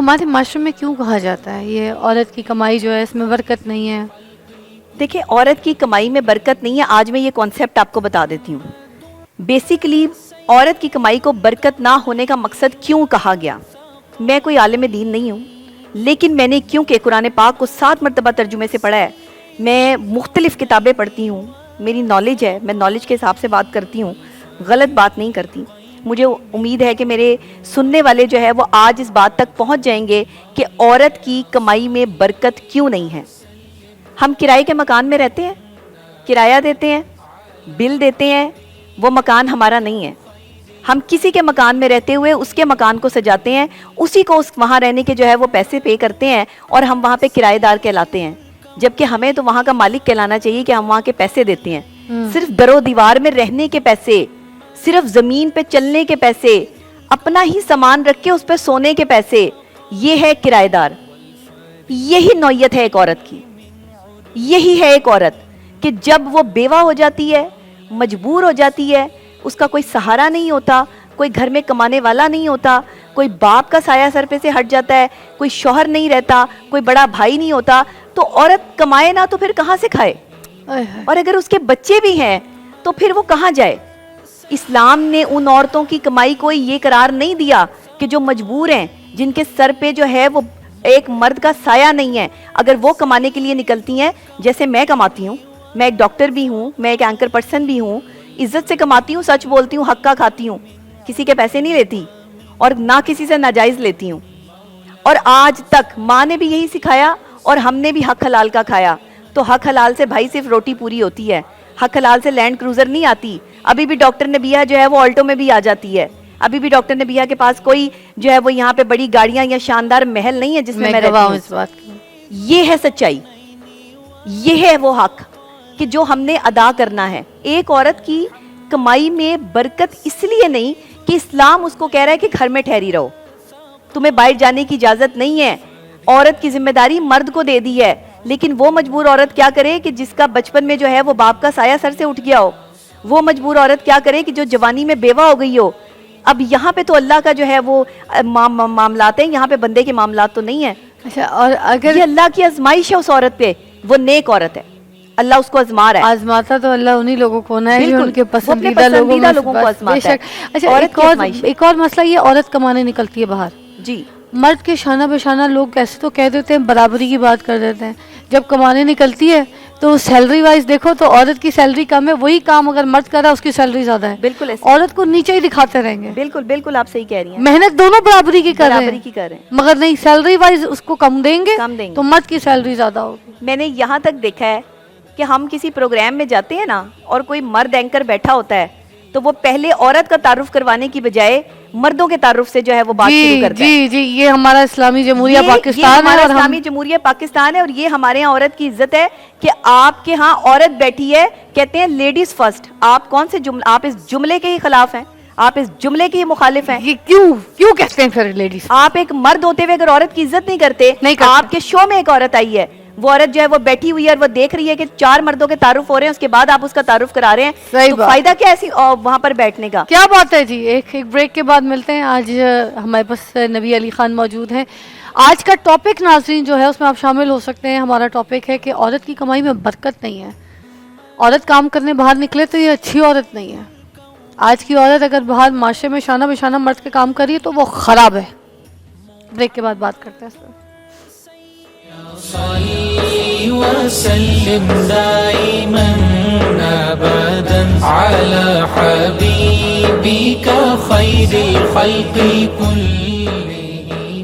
ہمارے معاشرے میں کیوں کہا جاتا ہے یہ عورت کی کمائی جو ہے اس میں برکت نہیں ہے؟ دیکھیں، عورت کی کمائی میں برکت نہیں ہے. آج میں یہ کانسیپٹ آپ کو بتا دیتی ہوں. بیسیکلی عورت کی کمائی کو برکت نہ ہونے کا مقصد کیوں کہا گیا. میں کوئی عالم دین نہیں ہوں، لیکن میں نے کیونکہ قرآن پاک کو 7 مرتبہ ترجمے سے پڑھا ہے، میں مختلف کتابیں پڑھتی ہوں، میری نالج ہے، میں نالج کے حساب سے بات کرتی ہوں، غلط بات نہیں کرتی. مجھے امید ہے کہ میرے سننے والے جو ہے وہ آج اس بات تک پہنچ جائیں گے کہ عورت کی کمائی میں برکت کیوں نہیں ہے. ہم کرائے کے مکان میں رہتے ہیں، کرایہ دیتے ہیں، بل دیتے ہیں، وہ مکان ہمارا نہیں ہے. ہم کسی کے مکان میں رہتے ہوئے اس کے مکان کو سجاتے ہیں، اسی کو وہاں رہنے کے جو ہے وہ پیسے پے کرتے ہیں اور ہم وہاں پہ کرایہ دار کہلاتے ہیں، جبکہ ہمیں تو وہاں کا مالک کہلانا چاہیے کہ ہم وہاں کے پیسے دیتے ہیں. صرف در و دیوار میں رہنے کے پیسے، صرف زمین پہ چلنے کے پیسے، اپنا ہی سامان رکھ کے اس پہ سونے کے پیسے، یہ ہے کرایہ دار. یہی نوعیت ہے ایک عورت کی. یہی ہے ایک عورت کہ جب وہ بیوہ ہو جاتی ہے، مجبور ہو جاتی ہے، اس کا کوئی سہارا نہیں ہوتا، کوئی گھر میں کمانے والا نہیں ہوتا، کوئی باپ کا سایہ سر پہ سے ہٹ جاتا ہے، کوئی شوہر نہیں رہتا، کوئی بڑا بھائی نہیں ہوتا، تو عورت کمائے نہ تو پھر کہاں سے کھائے؟ اور اگر اس کے بچے بھی ہیں تو پھر وہ کہاں جائے؟ اسلام نے ان عورتوں کی کمائی کو یہ قرار نہیں دیا کہ جو مجبور ہیں، جن کے سر پہ جو ہے وہ ایک مرد کا سایہ نہیں ہے، اگر وہ کمانے کے لیے نکلتی ہیں، جیسے میں کماتی ہوں، میں ایک ڈاکٹر بھی ہوں، میں ایک اینکر پرسن بھی ہوں، عزت سے کماتی ہوں، سچ بولتی ہوں، حق کا کھاتی ہوں، کسی کے پیسے نہیں لیتی اور نہ کسی سے ناجائز لیتی ہوں. اور آج تک ماں نے بھی یہی سکھایا اور ہم نے بھی حق حلال کا کھایا. تو حق حلال سے بھائی صرف روٹی پوری ہوتی ہے، حق حلال سے لینڈ کروزر نہیں آتی. ابھی بھی ڈاکٹر نبیہ جو ہے وہ آلٹو میں بھی آ جاتی ہے. ابھی بھی ڈاکٹر نبیہ کے پاس کوئی جو ہے وہ یہاں پہ بڑی گاڑیاں یا شاندار محل نہیں ہے جس میں میں رہتی ہوں. اس بات کی یہ ہے سچائی، یہ ہے وہ حق کہ جو ہم نے ادا کرنا ہے. ایک عورت کی کمائی میں برکت اس لیے نہیں کہ اسلام اس کو کہہ رہا ہے کہ گھر میں ٹھہری رہو، تمہیں باہر جانے کی اجازت نہیں ہے. عورت کی ذمہ داری مرد کو دے دی ہے، لیکن وہ مجبور عورت کیا کرے کہ جس کا بچپن میں جو ہے وہ باپ کا سایہ سر سے اٹھ گیا ہو. وہ مجبور عورت کیا کرے کہ جو جوانی میں بیوہ ہو گئی ہو. اب یہاں پہ تو اللہ کا جو ہے وہ معاملات ہیں، یہاں پہ بندے کے معاملات تو نہیں ہیں. اچھا، اور اگر یہ اللہ کی آزمائش ہے اس عورت پہ، وہ نیک عورت ہے، اللہ اس کو آزما رہا ہے. آزماتا تو اللہ انہی لوگوں کو نا ہے جو ان کے وہ اپنے پسندیدہ لوگوں کو آزماتا ہے. اچھا، ایک اور مسئلہ یہ عورت کمانے نکلتی ہے باہر. جی، مرد کے شانہ بہ شانہ لوگ ایسے تو کہہ دیتے ہیں، برابری کی بات کر دیتے ہیں. جب کمانے نکلتی ہے تو سیلری وائز دیکھو تو عورت کی سیلری کم ہے، وہی کام اگر مرد کر رہا ہے اس کی سیلری زیادہ ہے. بالکل ایسے. عورت کو نیچے ہی دکھاتے رہیں گے. بالکل بالکل آپ صحیح کہہ رہی ہیں. محنت دونوں برابری کی کر رہے برابری کی کر رہے ہیں، مگر نہیں، سیلری وائز اس کو کم دیں گے کم دیں گے. تو مرد کی سیلری زیادہ ہوگی. میں نے یہاں تک دیکھا ہے کہ ہم کسی پروگرام میں جاتے ہیں نا اور کوئی مرد اینکر بیٹھا ہوتا ہے تو وہ پہلے عورت کا تعارف کروانے کی بجائے مردوں کے تعارف سے جو ہے وہ بات شروع کرتا ہے. جی جی، یہ ہمارا اسلامی جمہوریہ پاکستان ہے، ہمارا اور اسلامی جمہوریہ پاکستان ہے، اور یہ ہمارے یہاں عورت کی عزت ہے کہ آپ کے ہاں عورت بیٹھی ہے، کہتے ہیں لیڈیز فرسٹ. آپ کون سے آپ اس جملے کے ہی خلاف ہیں، آپ اس جملے کے ہی مخالف ہیں. یہ کیوں کہتے ہیں پھر لیڈیز؟ آپ ایک مرد ہوتے ہوئے اگر عورت کی عزت نہیں کرتے. آپ کے شو میں ایک عورت آئی ہے، وہ عورت جو ہے وہ بیٹھی ہوئی ہے اور وہ دیکھ رہی ہے کہ 4 مردوں کے تعارف ہو رہے ہیں، اس کے بعد آپ اس کا تعارف کرا رہے ہیں، تو فائدہ کیا ایسی وہاں پر بیٹھنے کا؟ کیا بات ہے جی. ایک بریک کے بعد ملتے ہیں. آج ہمارے پاس نبی علی خان موجود ہیں. آج کا ٹاپک ناظرین جو ہے اس میں آپ شامل ہو سکتے ہیں. ہمارا ٹاپک ہے کہ عورت کی کمائی میں برکت نہیں ہے. عورت کام کرنے باہر نکلے تو یہ اچھی عورت نہیں ہے. آج کی عورت اگر باہر معاشرے میں شانہ بہ شانہ مرد کے کام کر رہی ہے تو وہ خراب ہے. بریک کے بعد بات کرتے ہیں اس پر. صلی وسلم دائما ابدا على حبيبك خير الخلق كلهم.